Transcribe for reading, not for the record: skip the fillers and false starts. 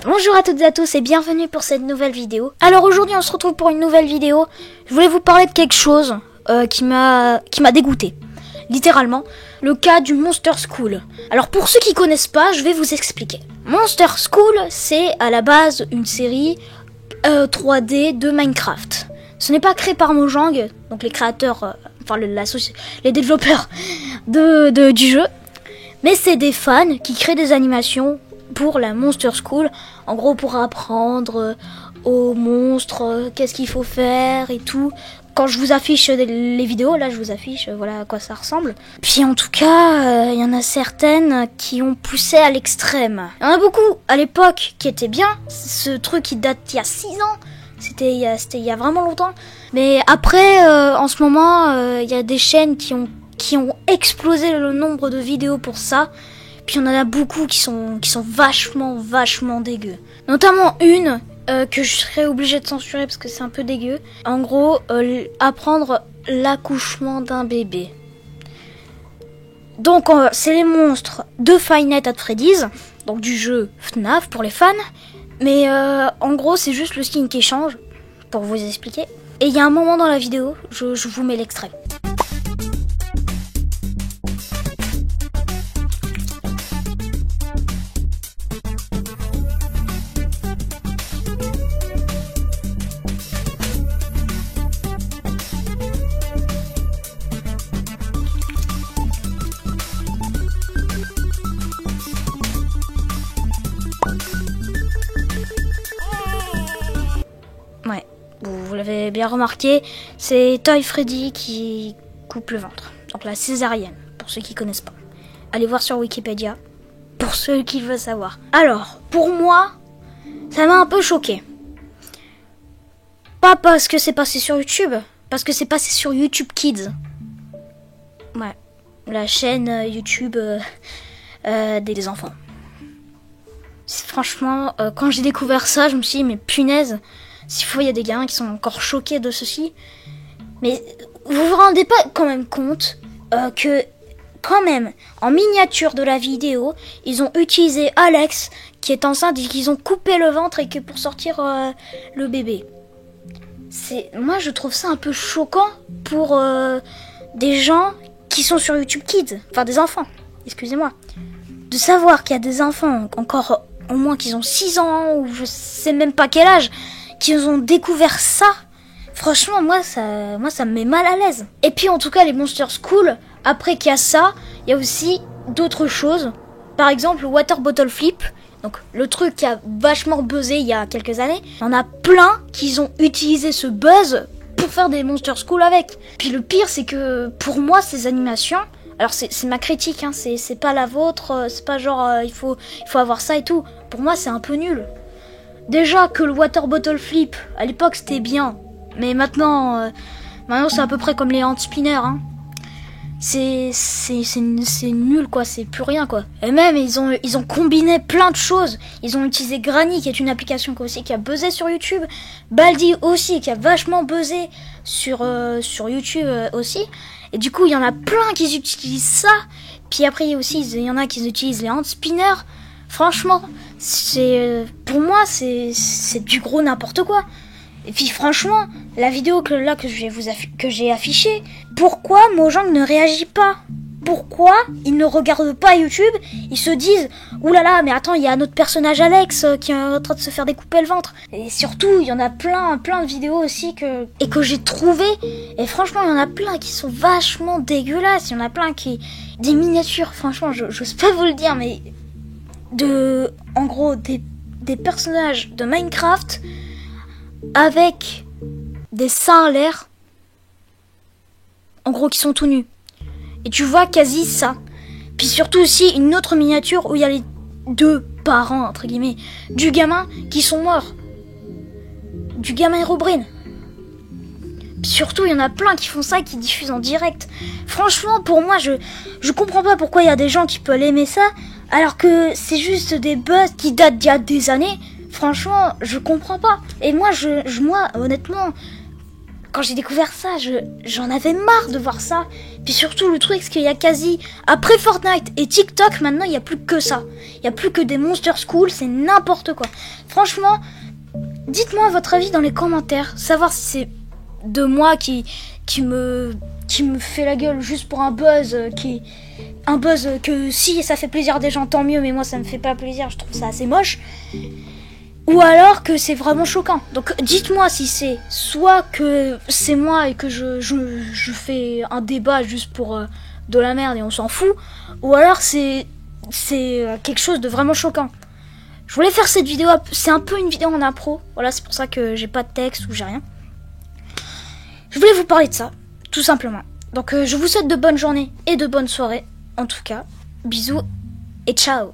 Bonjour à toutes et à tous et bienvenue pour cette nouvelle vidéo. Alors aujourd'hui on se retrouve pour une nouvelle vidéo. Je voulais vous parler de quelque chose qui m'a dégoûté. Littéralement, le cas du Monster School. Alors pour ceux qui connaissent pas, je vais vous expliquer. Monster School, c'est à la base une série 3D de Minecraft. Ce n'est pas créé par Mojang, donc les créateurs, les développeurs du jeu, mais c'est des fans qui créent des animations pour la Monster School, en gros pour apprendre aux monstres qu'est-ce qu'il faut faire et tout. Quand je vous affiche les vidéos, là je vous affiche, voilà à quoi ça ressemble. Puis en tout cas, il y en a certaines qui ont poussé à l'extrême. Il y en a beaucoup à l'époque qui étaient bien, ce truc qui date d'il y a 6 ans, c'était il y a vraiment longtemps. Mais après, en ce moment, il y a des chaînes qui ont explosé le nombre de vidéos pour ça. Puis il y en a beaucoup qui sont vachement dégueux. Notamment une que je serais obligée de censurer parce que c'est un peu dégueu. En gros, apprendre l'accouchement d'un bébé. Donc c'est les monstres de Five Nights at Freddy's, donc du jeu FNAF pour les fans. Mais en gros c'est juste le skin qui change, pour vous expliquer. Et il y a un moment dans la vidéo, je vous mets l'extrait. Ouais, vous l'avez bien remarqué, c'est Toy Freddy qui coupe le ventre. Donc la césarienne, pour ceux qui connaissent pas. Allez voir sur Wikipédia, pour ceux qui veulent savoir. Alors, pour moi, ça m'a un peu choqué. Pas parce que c'est passé sur YouTube, parce que c'est passé sur YouTube Kids. Ouais, la chaîne YouTube des enfants. Franchement, quand j'ai découvert ça, je me suis dit, mais punaise, s'il faut, il y a des gamins qui sont encore choqués de ceci. Mais vous vous rendez pas quand même compte que, quand même, en miniature de la vidéo, ils ont utilisé Alex, qui est enceinte, et qu'ils ont coupé le ventre et que pour sortir le bébé. Moi, je trouve ça un peu choquant pour des gens qui sont sur YouTube Kids, enfin des enfants, excusez-moi. De savoir qu'il y a des enfants, encore au moins qu'ils ont 6 ans, ou je sais même pas quel âge, qui ont découvert ça. Franchement, moi ça me met mal à l'aise. Et puis en tout cas, les Monster School, après qu'il y a ça, il y a aussi d'autres choses. Par exemple, le Water Bottle Flip, donc le truc qui a vachement buzzé il y a quelques années. Il y en a plein qui ont utilisé ce buzz pour faire des Monster School avec. Puis le pire, c'est que pour moi, ces animations, alors c'est ma critique, hein, c'est pas la vôtre, c'est pas genre il faut avoir ça et tout. Pour moi, c'est un peu nul. Déjà que le Water Bottle Flip, à l'époque, c'était bien. Mais maintenant c'est à peu près comme les hand spinners, hein. C'est nul, quoi. C'est plus rien, quoi. Et même, ils ont combiné plein de choses. Ils ont utilisé Granny, qui est une application qui a buzzé sur YouTube. Baldi aussi, qui a vachement buzzé sur YouTube aussi. Et du coup, il y en a plein qui utilisent ça. Puis après, il y en a qui utilisent les hand spinners. Franchement, pour moi, c'est du gros n'importe quoi. Et puis franchement, la vidéo que j'ai affichée, pourquoi Mojang ne réagit pas? Pourquoi ils ne regardent pas YouTube? Ils se disent, oulala, mais attends, il y a un autre personnage Alex qui est en train de se faire découper le ventre. Et surtout, il y en a plein de vidéos aussi que j'ai trouvé. Et franchement, il y en a plein qui sont vachement dégueulasses. Il y en a plein des miniatures, franchement, j'ose pas vous le dire, mais en gros, des personnages de Minecraft avec des seins à l'air, en gros qui sont tout nus. Et tu vois quasi ça. Puis surtout aussi une autre miniature où il y a les 2 parents, entre guillemets, du gamin qui sont morts. Du gamin Herobrine. Puis surtout, il y en a plein qui font ça et qui diffusent en direct. Franchement, pour moi, je comprends pas pourquoi il y a des gens qui peuvent aimer ça, alors que c'est juste des buzz qui datent d'il y a des années. Franchement, je comprends pas. Et moi, honnêtement, quand j'ai découvert ça, j'en avais marre de voir ça. Puis surtout, le truc, c'est qu'il y a quasi... Après Fortnite et TikTok, maintenant, il n'y a plus que ça. Il n'y a plus que des Monster School, c'est n'importe quoi. Franchement, dites-moi votre avis dans les commentaires. Savoir si c'est de moi qui me fait la gueule juste pour un buzz, un buzz que si ça fait plaisir des gens, tant mieux, mais moi, ça me fait pas plaisir, je trouve ça assez moche. Ou alors que c'est vraiment choquant. Donc dites-moi si c'est soit que c'est moi et que je fais un débat juste pour de la merde et on s'en fout, ou alors c'est quelque chose de vraiment choquant. Je voulais faire cette vidéo, c'est un peu une vidéo en impro, voilà, c'est pour ça que j'ai pas de texte ou j'ai rien. Je voulais vous parler de ça, tout simplement. Donc je vous souhaite de bonnes journées et de bonnes soirées, en tout cas. Bisous et ciao.